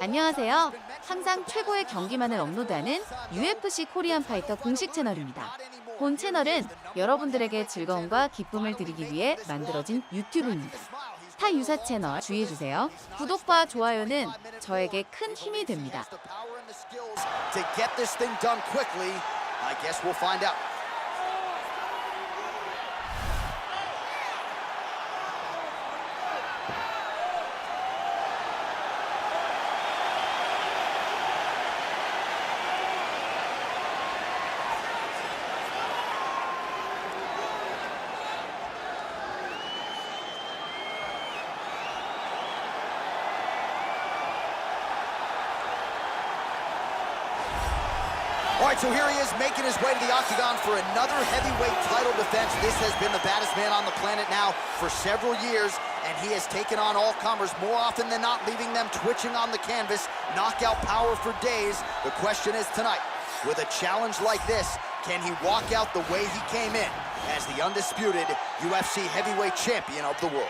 안녕하세요. 항상 최고의 경기만을 업로드하는 UFC 코리안파이터 공식 채널입니다. 본 채널은 여러분들에게 즐거움과 기쁨을 드리기 위해 만들어진 유튜브입니다. 타 유사 채널 주의해주세요. 구독과 좋아요는 저에게 큰 힘이 됩니다. All right, so here he is making his way to the octagon for another heavyweight title defense. This has been the baddest man on the planet now for several years, and he has taken on all comers more often than not, leaving them twitching on the canvas. Knockout power for days. The question is tonight, with a challenge like this, can he walk out the way he came in as the undisputed UFC heavyweight champion of the world?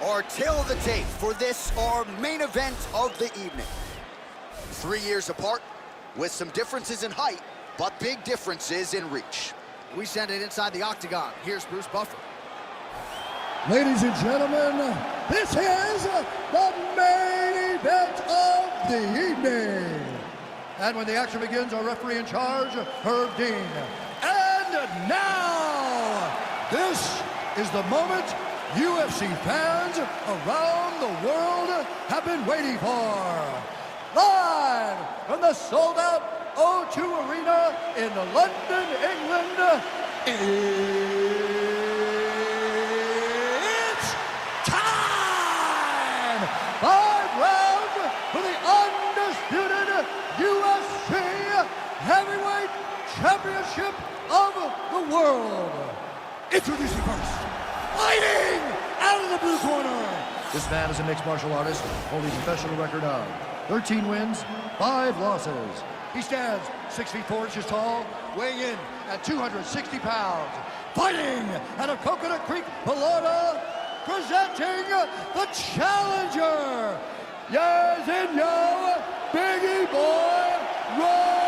Our tail of the tape for this, our main event of the evening. 3 years apart, with some differences in height, but big differences in reach. We send it inside the octagon. Here's Bruce Buffer. Ladies and gentlemen, this is the main event of the evening. And when the action begins, our referee in charge, Herb Dean. And now, this is the moment UFC fans around the world have been waiting for. Live from the sold-out O2 Arena in London, England, it's time! 5 rounds for the undisputed UFC Heavyweight Championship of the world. Introducing first, fighting out of the blue corner. This man is a mixed martial artist, holding a professional record of 13 wins, 5 losses. He stands 6 feet 4 inches tall, weighing in at 260 pounds. Fighting out of Coconut Creek, Florida, presenting the challenger. Yes and yo, Biggie Boy, Rosenstruck.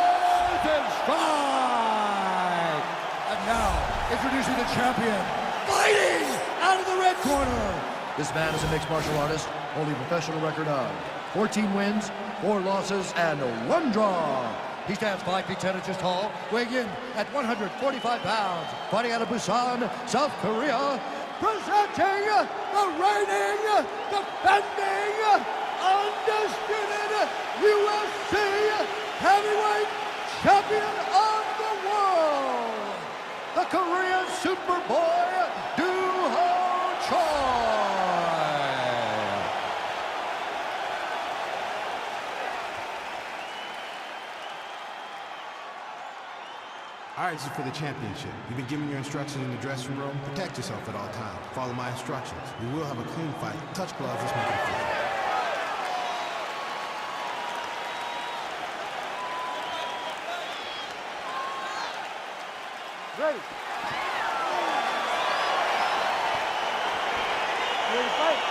And now, introducing the champion, fighting out of the red corner. This man is a mixed martial artist, holding a professional record of 14 wins, 4 losses, and 1 draw. He stands 5 feet 10 inches tall, weighing in at 145 pounds. Fighting out of Busan, South Korea, presenting the reigning, defending, undisputed UFC heavyweight champion of the world, the Korean Superboy, Do-Ho Choi. All right, this is for the championship. You've been given your instructions in the dressing room. Protect yourself at all times. Follow my instructions. We will have a clean fight. Touch gloves, let's make it a fight. Ready. Ready to fight.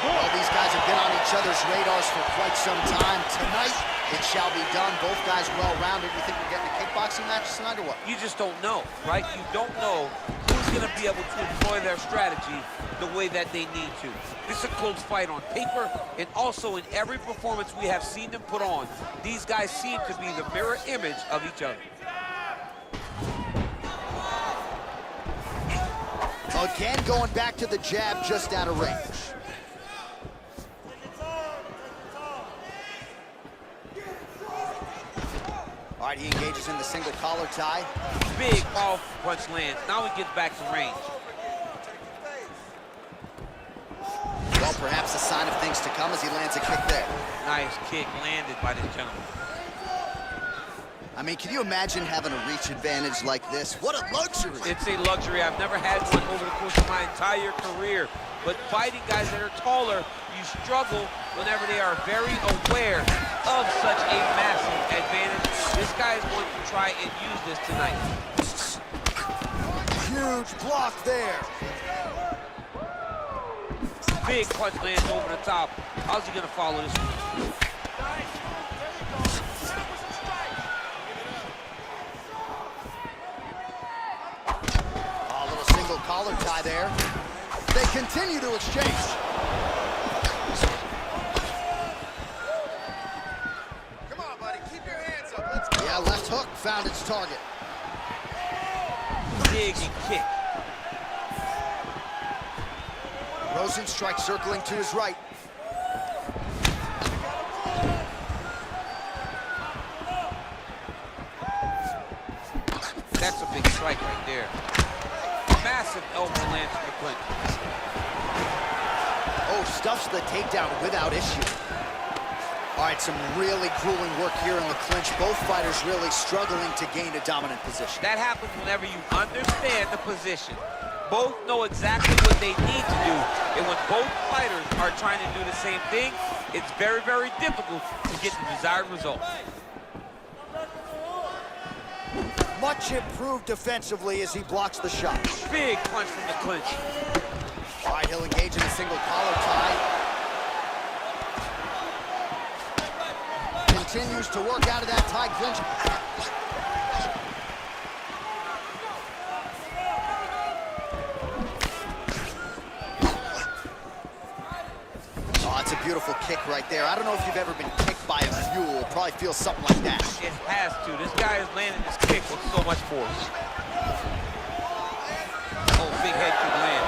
Well, these guys have been on each other's radars for quite some time. Tonight, it shall be done. Both guys well-rounded. You think we're getting a kickboxing match tonight or what? You just don't know, right? You don't know who's going to be able to employ their strategy the way that they need to. This is a close fight on paper, and also in every performance we have seen them put on, these guys seem to be the mirror image of each other. Again, going back to the jab just out of range. All right, he engages in the single collar tie. Big off punch lands. Now he gets back to range. Well, perhaps a sign of things to come as he lands a kick there. Nice kick landed by this gentleman. I mean, can you imagine having a reach advantage like this? What a luxury. It's a luxury. I've never had one over the course of my entire career. But fighting guys that are taller, you struggle whenever they are very aware of such a massive advantage. This guy is going to try and use this tonight. Huge block there. Big punch lands over the top. How's he going to follow this one? A little single collar tie there. They continue to exchange. Come on, buddy, keep your hands up. Let's go. Yeah, left hook found its target. Big and kick. Rosenstrike circling to his right. That's a big strike right there. Massive elbow lands in the clinch. Oh, stuffs the takedown without issue. All right, some really grueling work here in the clinch. Both fighters really struggling to gain a dominant position. That happens whenever you understand the position. Both know exactly what they need to do. And when both fighters are trying to do the same thing, it's very, very difficult to get the desired result. Much improved defensively as he blocks the shot. Big punch from the clinch. All right, he'll engage in a single collar tie. Continues to work out of that tie clinch. Oh, that's a beautiful kick right there. I don't know if you've ever been kicked by a mule. Probably feels something like that. It has to. This guy is landing this kick with so much force. Oh, big head kick land.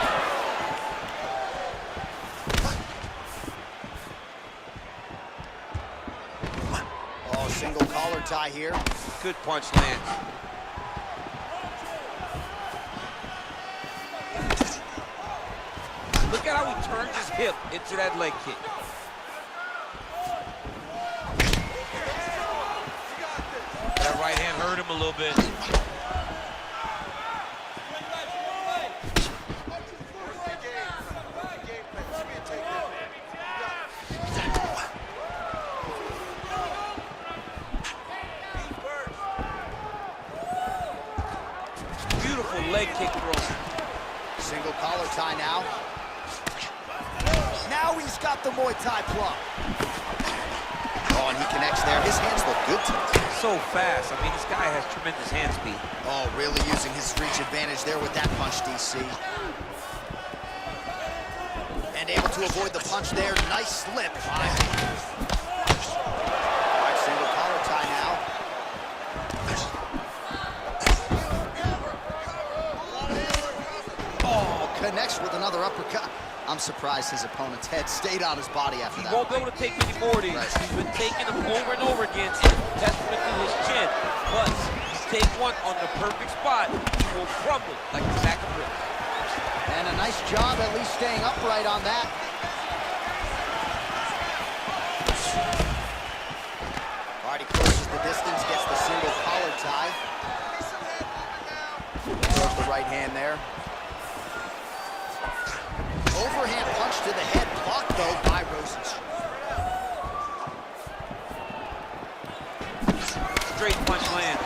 Oh, single collar tie here. Good punch lands. Look at how he turns his hip into that leg kick. That right hand hurt him a little bit. Beautiful leg kick throw. Single collar tie now. Now he's got the Muay Thai plug. Oh, and he connects there. His hands look good tonight. So fast. I mean, this guy has tremendous hand speed. Oh, really using his reach advantage there with that punch, DC. And able to avoid the punch there. Nice slip. All right, single collar tie now. Oh, connects with another uppercut. I'm surprised his opponent's head stayed on his body after He that. won't be able to take many more of these. Right. He's been taking them over and over again, testament to his chin. But you take one on the perfect spot, he will crumble like a sack of bricks. And a nice job at least staying upright on that. All right, he closes the distance, gets the single collar tie. Throws the right hand there. Overhand punch to the head, blocked though by Rosenstrike. Straight punch lands.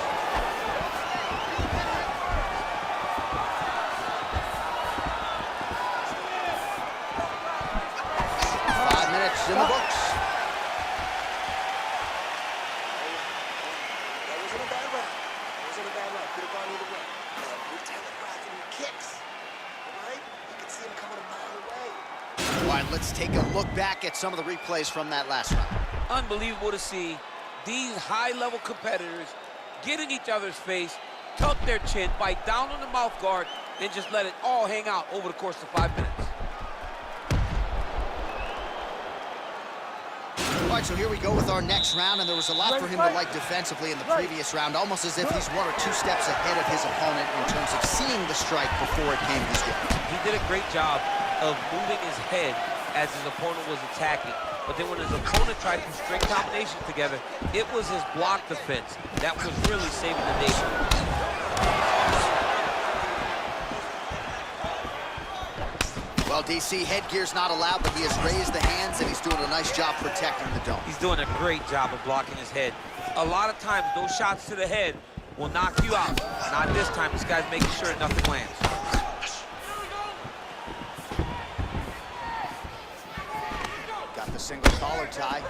In the books. That wasn't a bad round. Wasn't a bad round. Could have gone either way. We're telegraphing the kicks. All right? You can see him coming a mile away. All right, let's take a look back at some of the replays from that last round. Unbelievable to see these high-level competitors get in each other's face, tuck their chin, bite down on the mouth guard, and just let it all hang out over the course of 5 minutes. All right, so here we go with our next round, and there was a lot for him to like defensively in the previous round, almost as if he's 1 or 2 steps ahead of his opponent in terms of seeing the strike before it came his way. He did a great job of moving his head as his opponent was attacking. but then when his opponent tried to string combinations together, it was his block defense that was really saving the day. Well, DC, headgear's not allowed, but he has raised the hands, and he's doing a nice job protecting the dome. He's doing a great job of blocking his head. A lot of times, those shots to the head will knock you out. Not this time. This guy's making sure nothing lands. Got the single collar tie.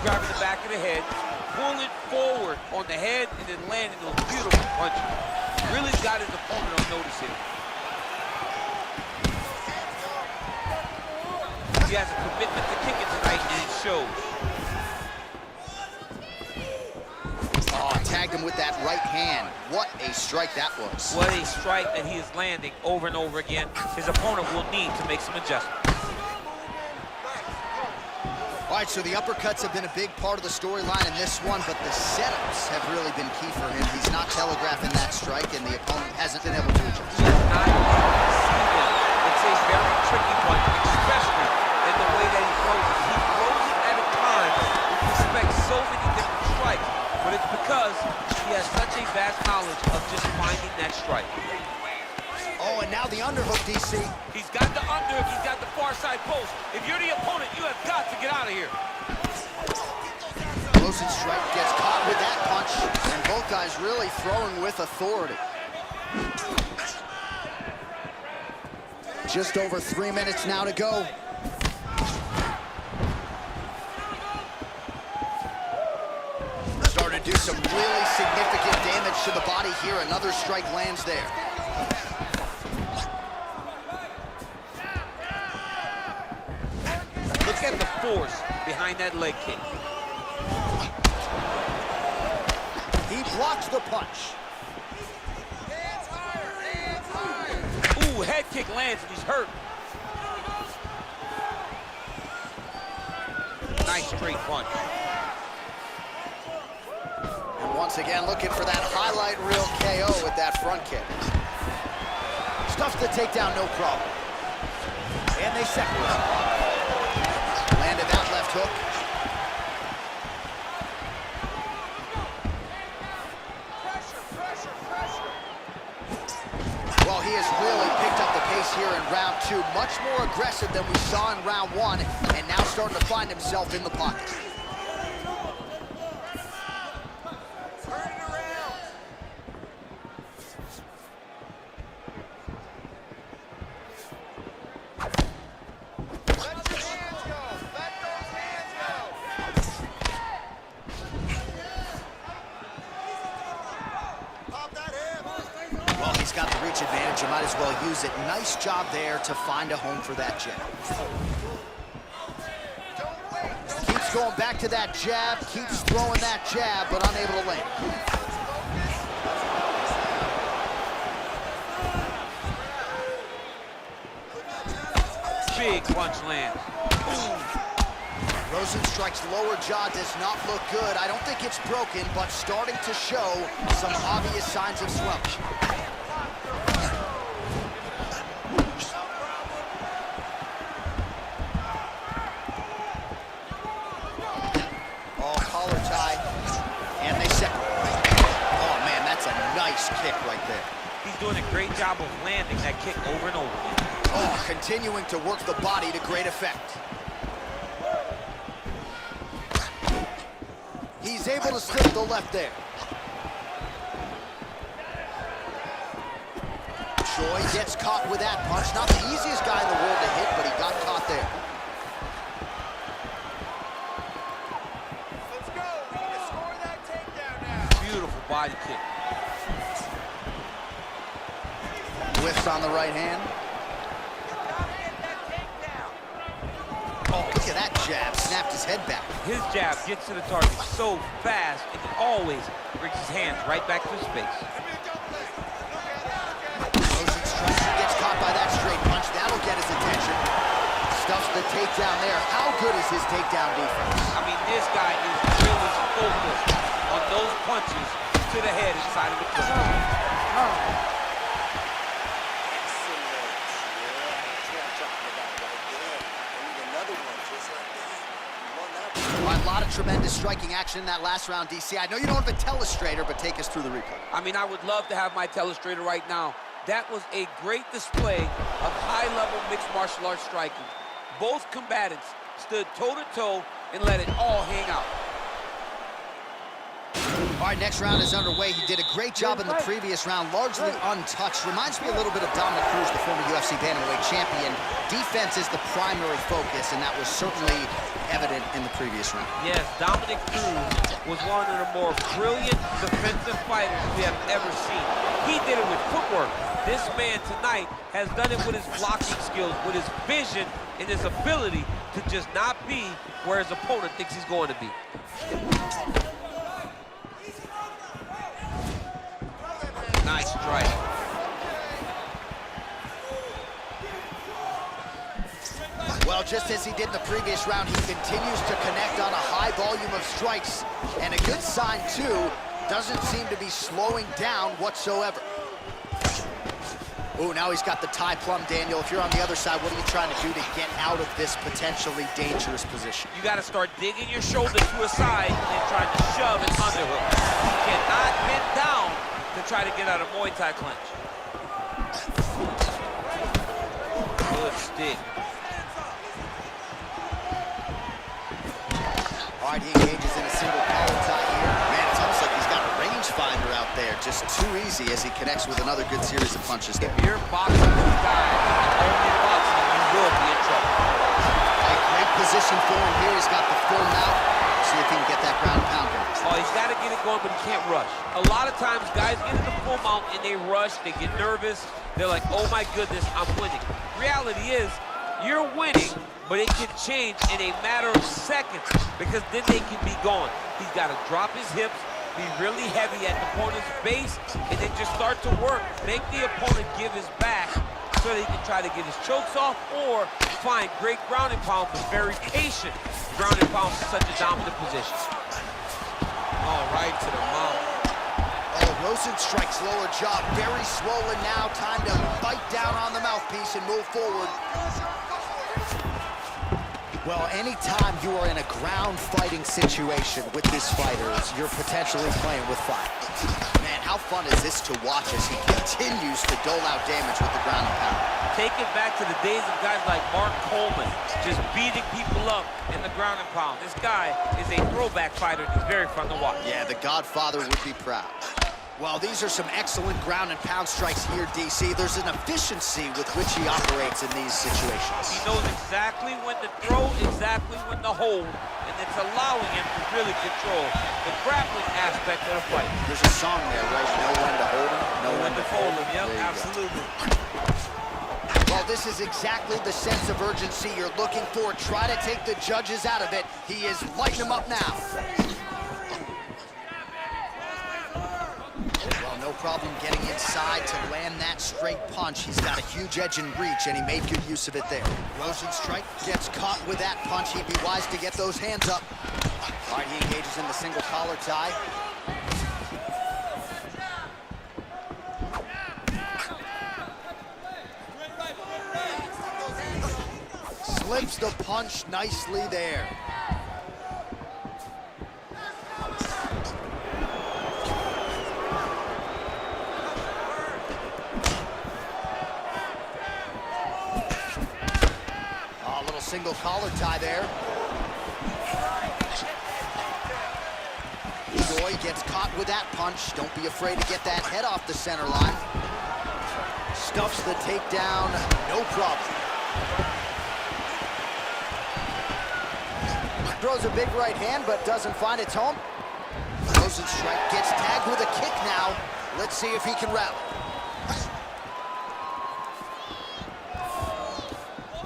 Grabbing the back of the head, pulling forward on the head, and then landing those beautiful punches. Really got his opponent on notice here. He has a commitment to kicking tonight, and it shows. Oh, tagged him with that right hand. What a strike that was. What a strike that he is landing over and over again. His opponent will need to make some adjustments. All right, so the uppercuts have been a big part of the storyline in this one, but the setups have really been key for him. He's not telegraphing that strike, and the opponent hasn't been able to adjust. He has not seen it. It's a very tricky one, especially in the way that he throws it. He throws it at a time when you expect so many different strikes, but it's because he has such a vast knowledge of just finding that strike. Oh, and now the underhook, DC. He's got the underhook, he's got the far side post. If you're the opponent, you have got to get out of here. Rosenstrike gets caught with that punch, and both guys really throwing with authority. Just over 3 minutes now to go. Starting to do some really significant damage to the body here. Another strike lands there. Look at the force behind that leg kick. He blocks the punch. Ooh, head kick lands and he's hurt. Nice straight punch. And once again, looking for that highlight reel KO with that front kick. Stuffs the takedown, no problem. And they separate. Landed that left hook. Well, he has really picked up the pace here in round two. Much more aggressive than we saw in round one, and now starting to find himself in the pocket. He's got the reach advantage, you might as well use it. Nice job there to find a home for that jab. Keeps going back to that jab, keeps throwing that jab, but unable to land. Big punch lands. Rosenstrike's lower jaw does not look good. I don't think it's broken, but starting to show some obvious signs of swelling. Kick right there. He's doing a great job of landing that kick over and over again. Oh, continuing to work the body to great effect. He's able to slip the left there. Choi gets caught with that punch. Not the easiest guy in the world to hit, but he got caught there. Let's go. We need to score that takedown now. Beautiful body kick. Whiffs on the right hand. Oh, look at that jab. Snapped his head back. His jab gets to the target so fast, and he always brings his hands right back to his face. Rosenstrike gets caught by that straight punch. That'll get his attention. Stuffs the takedown there. How good is his takedown defense? I mean, this guy is really focused on those punches to the head inside of the clinch. tremendous striking action in that last round, DC. I know you don't have a telestrator, but take us through the replay. I mean, I would love to have my telestrator right now. That was a great display of high-level mixed martial arts striking. Both combatants stood toe-to-toe and let it all hang out. All right, next round is underway. He did a great job in the previous round, largely untouched. Reminds me a little bit of Dominic Cruz, the former UFC bantamweight champion. Defense is the primary focus, and that was certainly evident in the previous round. Yes, Dominic Cruz was one of the more brilliant defensive fighters we have ever seen. He did it with footwork. This man tonight has done it with his blocking skills, with his vision, and his ability to just not be where his opponent thinks he's going to be. Nice strike. Well, just as he did in the previous round, he continues to connect on a high volume of strikes. And a good sign, too, doesn't seem to be slowing down whatsoever. Oh, now he's got the tie plum, Daniel. If you're on the other side, what are you trying to do to get out of this potentially dangerous position? You got to start digging your shoulder to a side and trying to shove and underhook. You cannot bend down to try to get out of Muay Thai clinch. Good stick. All right, he engages in a single collar tie here. Man, it's almost like he's got a rangefinder out there. Just too easy as he connects with another good series of punches. If you're boxing this guy, only boxing, you will be in trouble. A great position for him here. He's got the full mount. See if he can get that ground and pound going. Oh, he's got to get it going, but he can't rush. A lot of times, guys get in the full mount and they rush, they get nervous. They're like, oh my goodness, I'm winning. Reality is, you're winning, but it can change in a matter of seconds because then they can be gone. He's got to drop his hips, be really heavy at the opponent's base, and then just start to work. Make the opponent give his back so that he can try to get his chokes off or find great ground and pound, but very patient ground and pound in such a dominant position. All right to the mount. Oh, Rosen strikes lower jaw, very swollen now. Time to bite down on the mouthpiece and move forward. Well, anytime you are in a ground fighting situation with this fighter, you're potentially playing with fire. Man, how fun is this to watch as he continues to dole out damage with the ground and pound? Take it back to the days of guys like Mark Coleman, just beating people up in the ground and pound. This guy is a throwback fighter, and he's very fun to watch. Yeah, the Godfather would be proud. Well, these are some excellent ground and pound strikes here, DC. There's an efficiency with which he operates in these situations. He knows exactly when to throw, exactly when to hold, and it's allowing him to really control the grappling aspect of the fight. There's a song there, right? Know when to hold him, know when to fold him. Yep, There you go. absolutely. Well, this is exactly the sense of urgency you're looking for. Try to take the judges out of it. He is lighting them up now. Well, no problem getting inside to land that straight punch. He's got a huge edge and reach, and he made good use of it there. Rosenstrike gets caught with that punch. He'd be wise to get those hands up. All right, he engages in the single collar tie. Slips the punch nicely there. A little single collar tie there. Joy gets caught with that punch. Don't be afraid to get that head off the center line. Stuffs the takedown, no problem. Throws a big right hand, but doesn't find its home. Rosenstrike gets tagged with a kick now. Let's see if he can rally.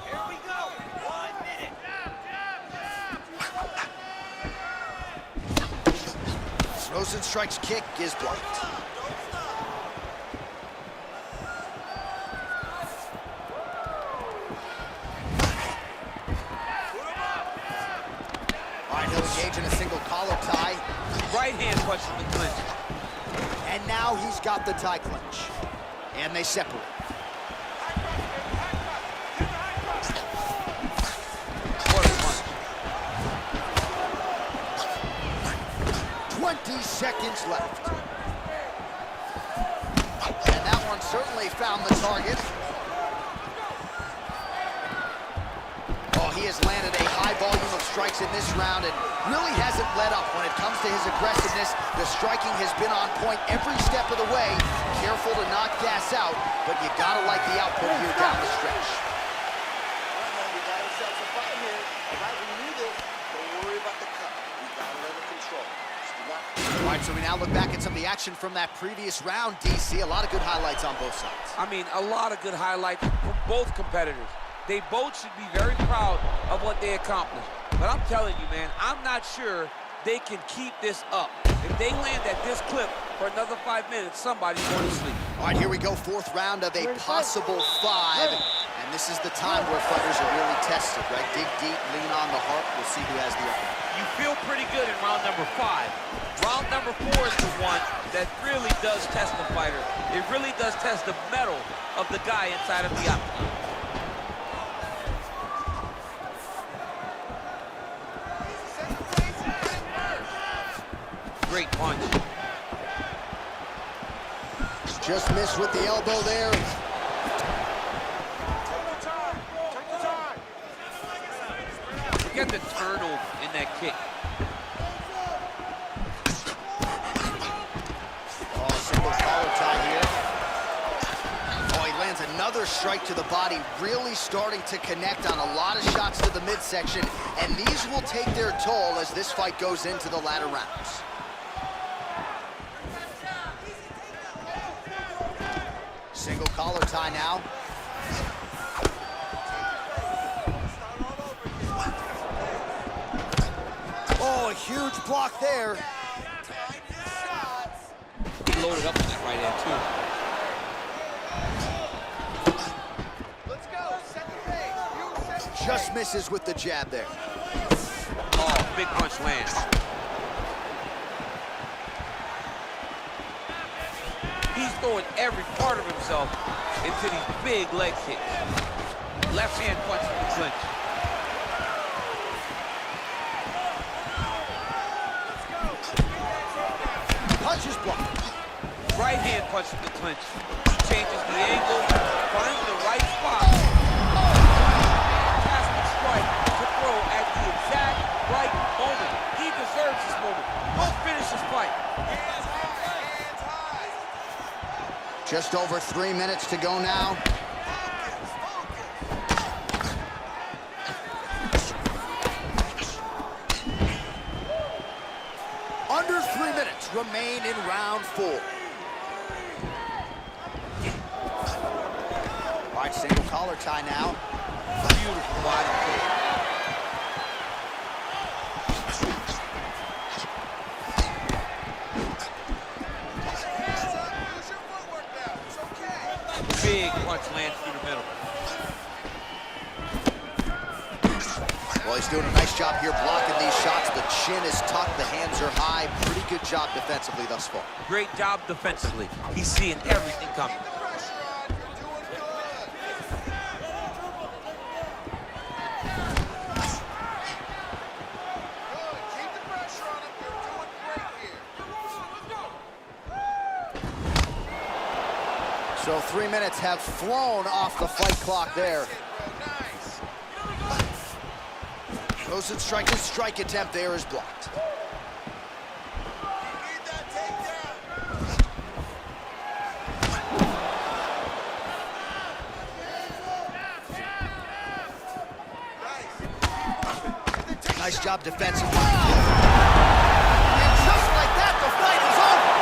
Here we go. 1 minute. Rosenstrike's kick is blocked. Engage in a single collar tie. Right hand punch from the clinch. And now he's got the tie clinch. And they separate. What a punch. 50 seconds left. And that one certainly found the target. Oh, he has landed a high volume of strikes in this round and really hasn't let up when it comes to his aggressiveness. The striking has been on point every step of the way. Careful to not gas out, but you gotta like the output here down the stretch. We got ourselves a fight here. All right, we knew this. Don't worry about the cut. We got it under control. Just do not. All right, so we now look back at some of the action from that previous round, DC. A lot of good highlights on both sides. I mean, a lot of good highlights from both competitors. They both should be very proud of what they accomplished. But I'm telling you, man, I'm not sure they can keep this up. If they land at this clip for another 5 minutes, somebody's going to sleep. All right, here we go, fourth round of a possible 5. And this is the time where fighters are really tested, right? Dig deep, lean on the heart. We'll see who has the upper. You feel pretty good in round number 5. Round number 4 is the one that really does test the fighter. It really does test the mettle of the guy inside of the octagon. Great punch. Just missed with the elbow there. Look at the turnover in that kick. Oh, single collar tie here. Oh, he lands another strike to the body, really starting to connect on a lot of shots to the midsection, and these will take their toll as this fight goes into the latter rounds. Single collar tie now. Oh, a huge block there. He loaded up on that right hand, too. Just misses with the jab there. Oh, big punch lands. He's throwing every part of himself into these big leg kicks. Left hand punch in the clinch. Punch is blocked. Right hand punch in the clinch. Changes the angle, finds the right spot. Fantastic strike to throw at the exact right moment. He deserves this moment. Go finish this fight. Just over 3 minutes to go now. Under 3 minutes remain in round 4. All right, single collar tie now. Beautiful body kick. Big punch lands through the middle. Well, he's doing a nice job here blocking these shots. The chin is tucked, the hands are high. Pretty good job defensively thus far. Great job defensively. He's seeing everything coming. So 3 minutes have flown off the fight clock there. Rosenstryker's strike attempt there is blocked. Nice job defensively. And just like that, the fight is over.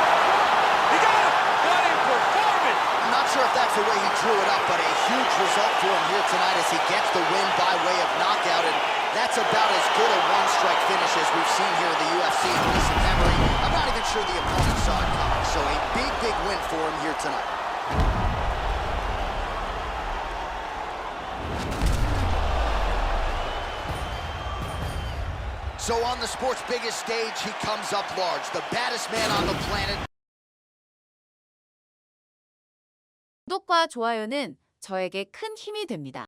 He got him! What a performance! I'm not sure if that's the way he drew it up, but a huge result for him here tonight as he gets the win by way of knockout. And that's about as good a one-strike finish as we've seen here in the UFC in recent memory. I'm not even sure the opponent saw it coming. So a big, big win for him here tonight. So on the sport's biggest stage, he comes up large. The baddest man on the planet. 구독과 좋아요는 저에게 큰 힘이 됩니다.